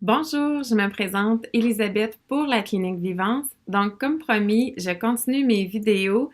Bonjour, je me présente Elisabeth pour la Clinique Vivance. Donc, comme promis, je continue mes vidéos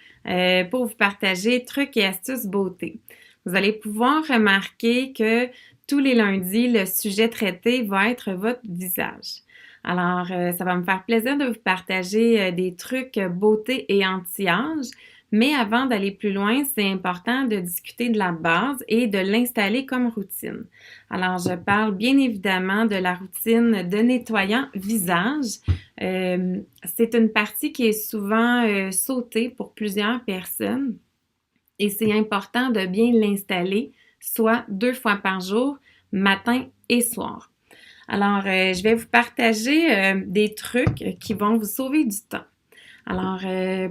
pour vous partager trucs et astuces beauté. Vous allez pouvoir remarquer que tous les lundis, le sujet traité va être votre visage. Alors, ça va me faire plaisir de vous partager des trucs beauté et anti-âge. Mais avant d'aller plus loin, c'est important de discuter de la base et de l'installer comme routine. Alors, je parle bien évidemment de la routine de nettoyant visage. C'est une partie qui est souvent sautée pour plusieurs personnes et c'est important de bien l'installer, soit 2 fois par jour, matin et soir. Alors, je vais vous partager des trucs qui vont vous sauver du temps. Alors,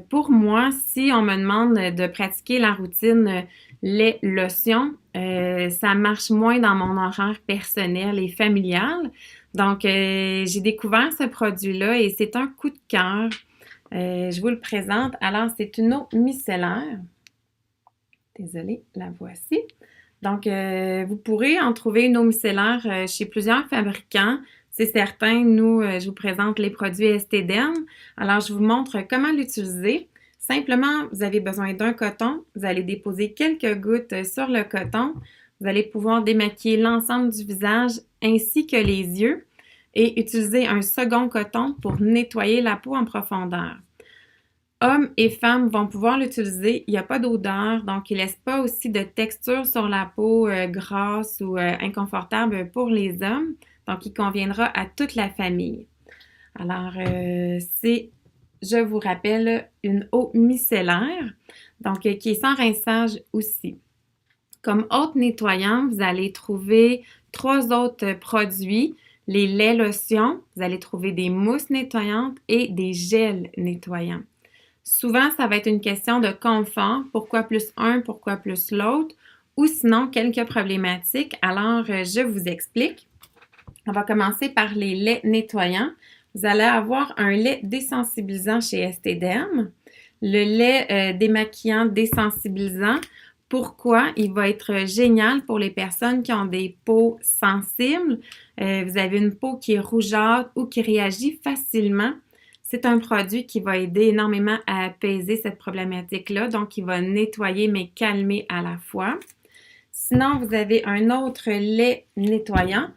pour moi, si on me demande de pratiquer la routine lait lotion, ça marche moins dans mon horaire personnel et familial. Donc, j'ai découvert ce produit-là et c'est un coup de cœur. Je vous le présente. Alors, c'est une eau micellaire. Désolée, la voici. Donc, vous pourrez en trouver une eau micellaire chez plusieurs fabricants. C'est certain, nous, je vous présente les produits Esthederm. Alors, je vous montre comment l'utiliser. Simplement, vous avez besoin d'un coton. Vous allez déposer quelques gouttes sur le coton. Vous allez pouvoir démaquiller l'ensemble du visage ainsi que les yeux et utiliser un second coton pour nettoyer la peau en profondeur. Hommes et femmes vont pouvoir l'utiliser. Il n'y a pas d'odeur, donc il ne laisse pas aussi de texture sur la peau grasse ou inconfortable pour les hommes. Donc, il conviendra à toute la famille. Alors, je vous rappelle, une eau micellaire, donc qui est sans rinçage aussi. Comme autre nettoyant, vous allez trouver 3 autres produits. Les laits lotions, vous allez trouver des mousses nettoyantes et des gels nettoyants. Souvent, ça va être une question de confort. Pourquoi plus un, pourquoi plus l'autre? Ou sinon, quelques problématiques. Alors, je vous explique. On va commencer par les laits nettoyants. Vous allez avoir un lait désensibilisant chez Esthederm. Le lait démaquillant désensibilisant. Pourquoi? Il va être génial pour les personnes qui ont des peaux sensibles. Vous avez une peau qui est rougeâtre ou qui réagit facilement. C'est un produit qui va aider énormément à apaiser cette problématique-là, donc il va nettoyer mais calmer à la fois. Sinon, vous avez un autre lait nettoyant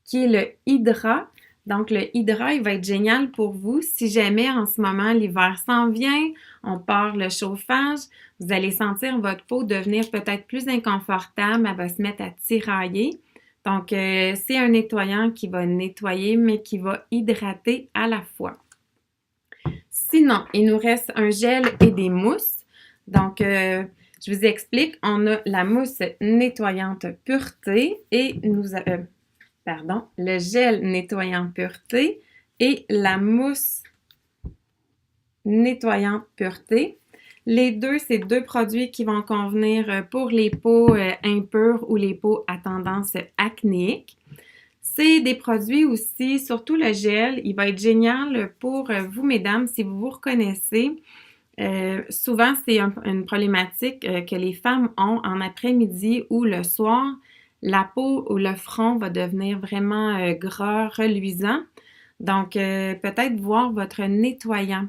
qui est le Hydra. Donc, le Hydra, il va être génial pour vous si jamais en ce moment l'hiver s'en vient, on part le chauffage, vous allez sentir votre peau devenir peut-être plus inconfortable, elle va se mettre à tirailler. Donc, c'est un nettoyant qui va nettoyer mais qui va hydrater à la fois. Sinon, il nous reste un gel et des mousses. Donc, je vous explique, on a la mousse nettoyante pureté et le gel nettoyant pureté et la mousse nettoyante pureté. Les deux, c'est 2 produits qui vont convenir pour les peaux impures ou les peaux à tendance acnéique. C'est des produits aussi, surtout le gel, il va être génial pour vous, mesdames, si vous vous reconnaissez. Souvent, c'est une problématique que les femmes ont en après-midi ou le soir. La peau ou le front va devenir vraiment gras, reluisant. Donc, peut-être voir votre nettoyant.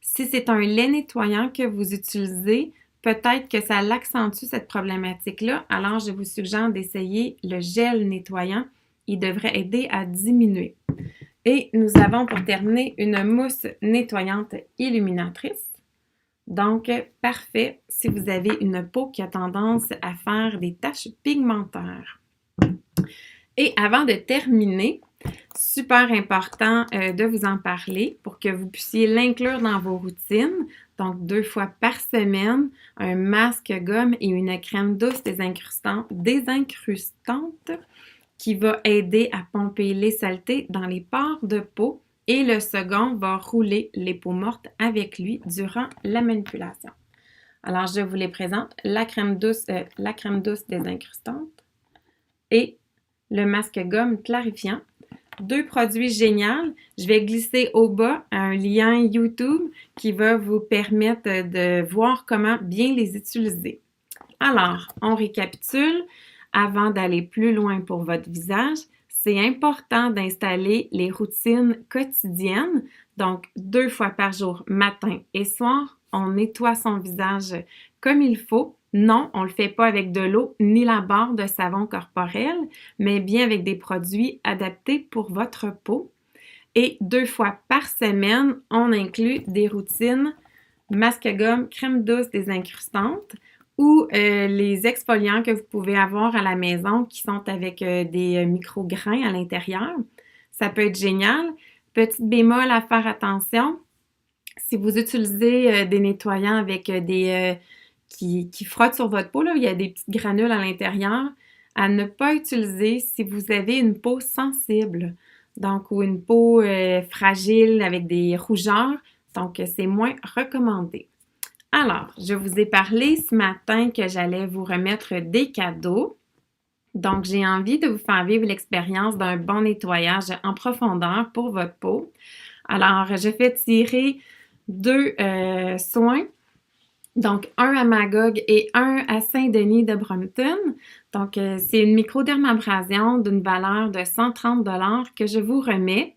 Si c'est un lait nettoyant que vous utilisez, peut-être que ça l'accentue cette problématique-là. Alors, je vous suggère d'essayer le gel nettoyant. Il devrait aider à diminuer. Et nous avons pour terminer une mousse nettoyante illuminatrice. Donc, parfait si vous avez une peau qui a tendance à faire des taches pigmentaires. Et avant de terminer, super important de vous en parler pour que vous puissiez l'inclure dans vos routines. Donc, 2 fois par semaine, un masque gomme et une crème douce désincrustante qui va aider à pomper les saletés dans les pores de peau et le second va rouler les peaux mortes avec lui durant la manipulation. Alors, je vous les présente, la crème douce désincrustante et le masque gomme clarifiant. 2 produits géniaux. Je vais glisser au bas un lien YouTube qui va vous permettre de voir comment bien les utiliser. Alors, on récapitule. Avant d'aller plus loin pour votre visage, c'est important d'installer les routines quotidiennes, donc 2 fois par jour, matin et soir. On nettoie son visage comme il faut. Non, on ne le fait pas avec de l'eau ni la barre de savon corporel, mais bien avec des produits adaptés pour votre peau. Et 2 fois par semaine, on inclut des routines masque à gomme, crème douce désincrustante ou les exfoliants que vous pouvez avoir à la maison qui sont avec des micro-grains à l'intérieur. Ça peut être génial. Petite bémol à faire attention, si vous utilisez des nettoyants avec qui frottent sur votre peau, là, il y a des petites granules à l'intérieur, à ne pas utiliser si vous avez une peau sensible, donc ou une peau fragile avec des rougeurs, donc c'est moins recommandé. Alors, je vous ai parlé ce matin que j'allais vous remettre des cadeaux. Donc, j'ai envie de vous faire vivre l'expérience d'un bon nettoyage en profondeur pour votre peau. Alors, je fais tirer 2 soins. Donc, un à Magog et un à Saint-Denis de Brompton. Donc, c'est une microdermabrasion d'une valeur de 130 $ que je vous remets.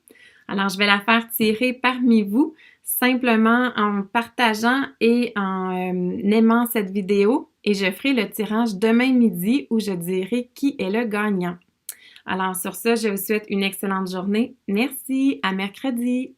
Alors, je vais la faire tirer parmi vous simplement en partageant et en aimant cette vidéo et je ferai le tirage demain midi où je dirai qui est le gagnant. Alors, sur ce, je vous souhaite une excellente journée. Merci, à mercredi!